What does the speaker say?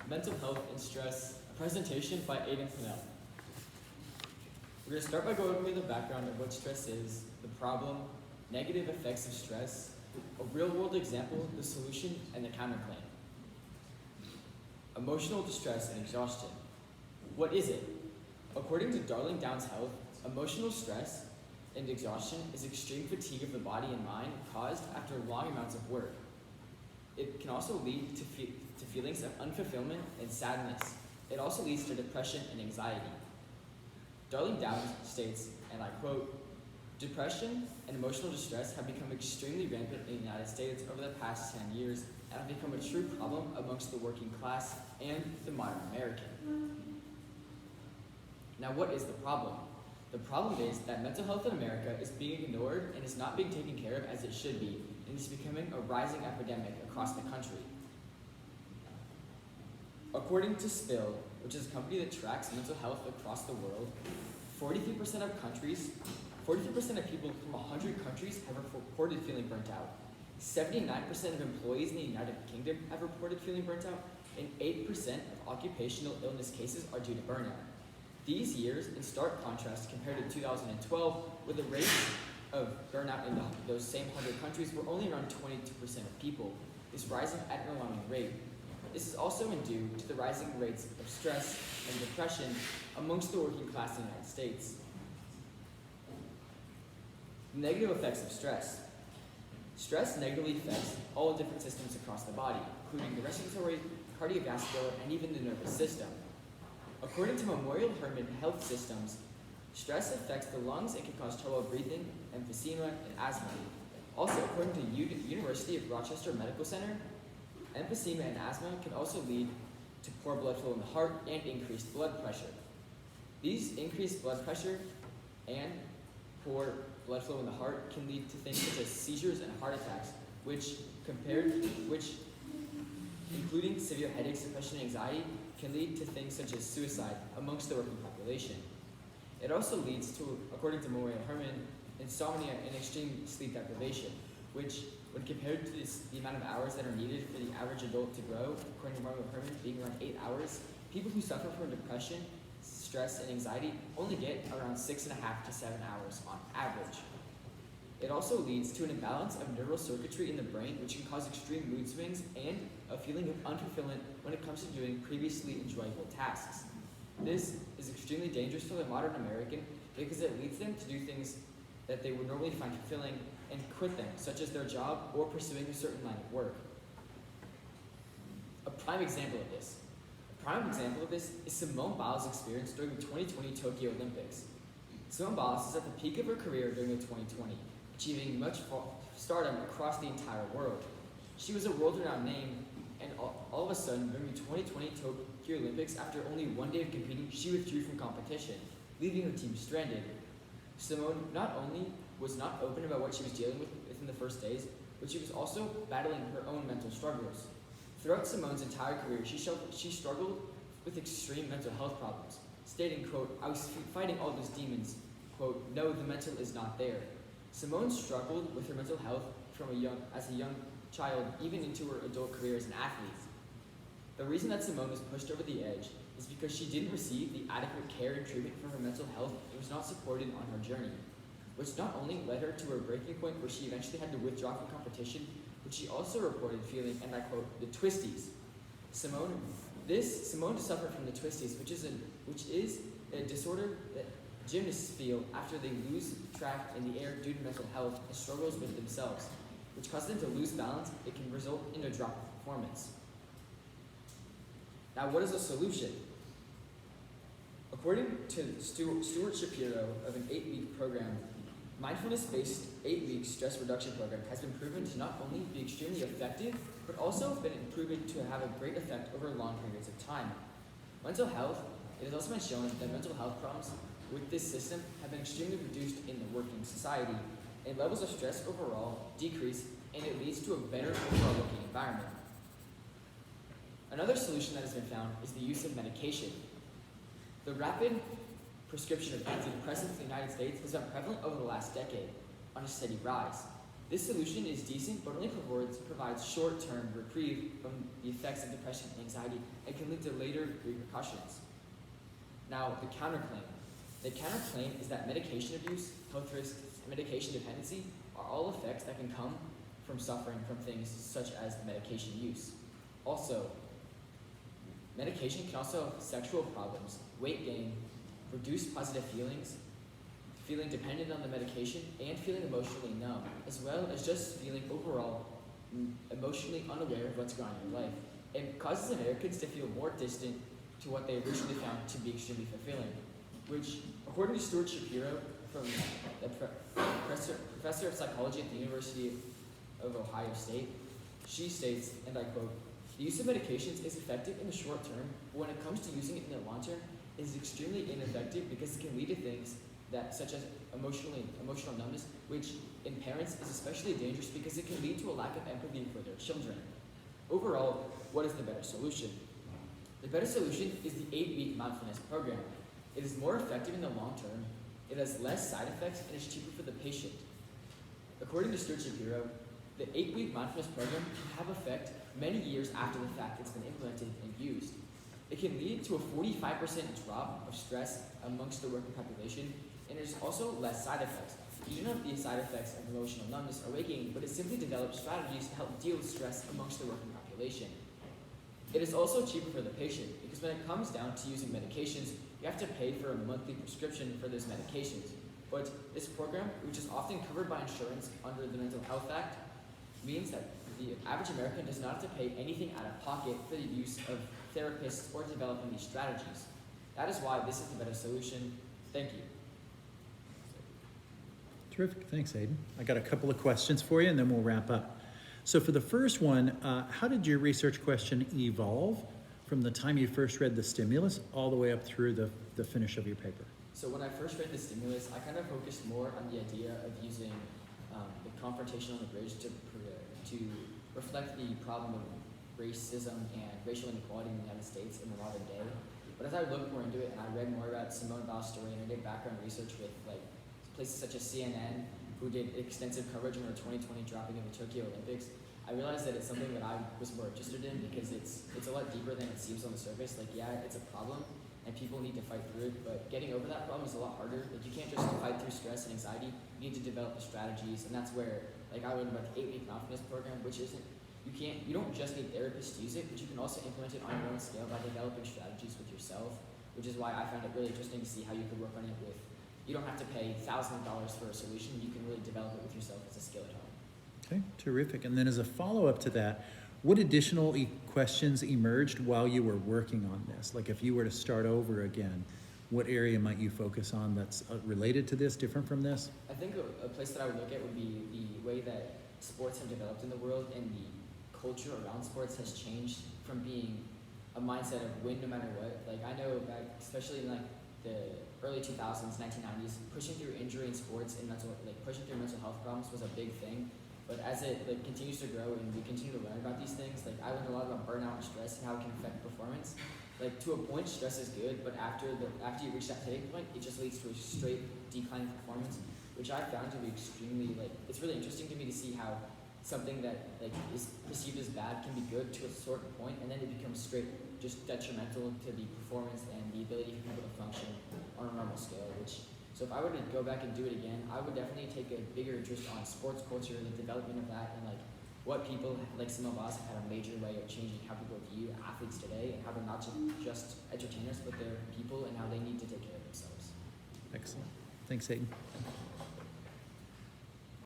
Mental Health and Stress, a presentation by Aidan Pinnell. We're going to start by going over the background of what stress is, the problem, negative effects of stress, a real-world example, the solution, and the counterclaim. Emotional distress and exhaustion. What is it? According to Darling Downs Health, emotional stress and exhaustion is extreme fatigue of the body and mind caused after long amounts of work. It can also lead to feelings of unfulfillment and sadness. It also leads to depression and anxiety. Darling Downs states, and I quote, "Depression and emotional distress have become extremely rampant in the United States over the past 10 years and have become a true problem amongst the working class and the modern American." Now, what is the problem? The problem is that mental health in America is being ignored and is not being taken care of as it should be, and is becoming a rising epidemic across the country. According to Spill, which is a company that tracks mental health across the world, 43% of people from 100 countries have reported feeling burnt out. 79% of employees in the United Kingdom have reported feeling burnt out, and 8% of occupational illness cases are due to burnout. These years, in stark contrast compared to 2012, where the rate of burnout in those same 100 countries were only around 22% of people, is rising at an alarming rate. This is also due to the rising rates of stress and depression amongst the working class in the United States. Negative effects of stress. Stress negatively affects all different systems across the body, including the respiratory, cardiovascular, and even the nervous system. According to Memorial Hermann Health Systems, stress affects the lungs and can cause trouble breathing, emphysema, and asthma. Also, according to University of Rochester Medical Center, emphysema and asthma can also lead to poor blood flow in the heart and increased blood pressure. These increased blood pressure and poor blood flow in the heart can lead to things such as seizures and heart attacks, which including severe headaches, depression, and anxiety, can lead to things such as suicide amongst the working population. It also leads to, according to Memorial Hermann, insomnia and extreme sleep deprivation, which, when compared to the amount of hours that are needed for the average adult to grow, according to Memorial Hermann, being around 8 hours, people who suffer from depression, stress, and anxiety only get around 6.5 to 7 hours on average. It also leads to an imbalance of neural circuitry in the brain, which can cause extreme mood swings and a feeling of unfulfillment when it comes to doing previously enjoyable tasks. This is extremely dangerous for the modern American because it leads them to do things that they would normally find fulfilling and quit them, such as their job or pursuing a certain line of work. A prime example of this is Simone Biles' experience during the 2020 Tokyo Olympics. Simone Biles is at the peak of her career during the 2020, achieving much stardom across the entire world. She was a world-renowned name, and all of a sudden, during the 2020 Tokyo Olympics, after only one day of competing, she withdrew from competition, leaving her team stranded. Simone not only was not open about what she was dealing with within the first days, but she was also battling her own mental struggles. Throughout Simone's entire career, she struggled with extreme mental health problems, stating, quote, "I was fighting all those demons," quote, "No, the mental is not there." Simone struggled with her mental health as a young child, even into her adult career as an athlete. The reason that Simone was pushed over the edge is because she didn't receive the adequate care and treatment for her mental health and was not supported on her journey, which not only led her to her breaking point where she eventually had to withdraw from competition, but she also reported feeling, and I quote, "the twisties." Simone suffered from the twisties, which is a disorder that gymnasts feel after they lose track in the air due to mental health and struggles with themselves, which causes them to lose balance. It can result in a drop in performance. Now, what is the solution? According to Stuart Shapiro of an 8-week program, mindfulness-based 8-week stress reduction program has been proven to not only be extremely effective, but also been proven to have a great effect over long periods of time. Mental health, it has also been shown that mental health problems with this system have been extremely reduced in the working society, and levels of stress overall decrease, and it leads to a better overall working environment. Another solution that has been found is the use of medication. The rapid prescription of antidepressants in the United States has been prevalent over the last decade, on a steady rise. This solution is decent, but only provides short-term reprieve from the effects of depression and anxiety and can lead to later repercussions. Now, the counterclaim. The counterclaim is that medication abuse, health risks, and medication dependency are all effects that can come from suffering from things such as medication use. Also, medication can also have sexual problems, weight gain, reduced positive feelings, feeling dependent on the medication, and feeling emotionally numb, as well as just feeling overall emotionally unaware of what's going on in your life. It causes Americans to feel more distant to what they originally found to be extremely fulfilling, which, according to Stuart Shapiro, from the professor of psychology at the University of Ohio State, she states, and I quote, "The use of medications is effective in the short term, but when it comes to using it in the long term, it is extremely ineffective because it can lead to things such as emotional numbness, which in parents is especially dangerous because it can lead to a lack of empathy for their children." Overall, what is the better solution? The better solution is the 8-week mindfulness program. It is more effective in the long term, it has less side effects, and is cheaper for the patient. According to Stuart Shapiro, the 8-week mindfulness program can have effect many years after the fact it's been implemented and used. It can lead to a 45% drop of stress amongst the working population, and there's also less side effects. You don't have the side effects of emotional numbness or weight gain, but it simply develops strategies to help deal with stress amongst the working population. It is also cheaper for the patient, because when it comes down to using medications, you have to pay for a monthly prescription for those medications. But this program, which is often covered by insurance under the Mental Health Act, means that the average American does not have to pay anything out of pocket for the use of therapists or developing these strategies. That is why this is the better solution. Thank you. Terrific. Thanks, Aiden. I got a couple of questions for you, and then we'll wrap up. So for the first one, how did your research question evolve from the time you first read the stimulus all the way up through the finish of your paper? So when I first read the stimulus, I kind of focused more on the idea of using the confrontation on the bridge to reflect the problem of racism and racial inequality in the United States in the modern day. But as I looked more into it and I read more about Simone Biles' story and I did background research with places such as CNN, who did extensive coverage on the 2020 dropping of the Tokyo Olympics, I realized that it's something that I was more interested in because it's a lot deeper than it seems on the surface. It's a problem and people need to fight through it, but getting over that problem is a lot harder. You can't just fight through stress and anxiety. You need to develop the strategies, and that's where I learned about the 8-week mindfulness program, which isn't, you don't just need therapists to use it, but you can also implement it on your own scale by developing strategies with yourself, which is why I found it really interesting to see how you could work on it with. You don't have to pay thousands of dollars for a solution. You can really develop it with yourself as a skill at home. Okay, terrific. And then as a follow-up to that, what additional questions emerged while you were working on this? Like if you were to start over again, what area might you focus on that's related to this, different from this? I think a place that I would look at would be the way that sports have developed in the world, and the culture around sports has changed from being a mindset of win no matter what. I know back, especially in the early 2000s, 1990s, pushing through injury in sports and pushing through mental health problems was a big thing. But as it continues to grow and we continue to learn about these things, I learned a lot about burnout and stress and how it can affect performance. To a point, stress is good, but after you reach that hitting point, it just leads to a straight decline in performance, which I found to be extremely it's really interesting to me to see how something that is perceived as bad can be good to a certain point, and then it becomes straight just detrimental to the performance and the ability for people to function on a normal scale. So if I were to go back and do it again, I would definitely take a bigger interest on sports culture, the development of that, and what people like Simone Biles have had a major way of changing how people view athletes today, and how they're not just entertainers, but they're people and how they need to take care of themselves. Excellent. Thanks, Aiden.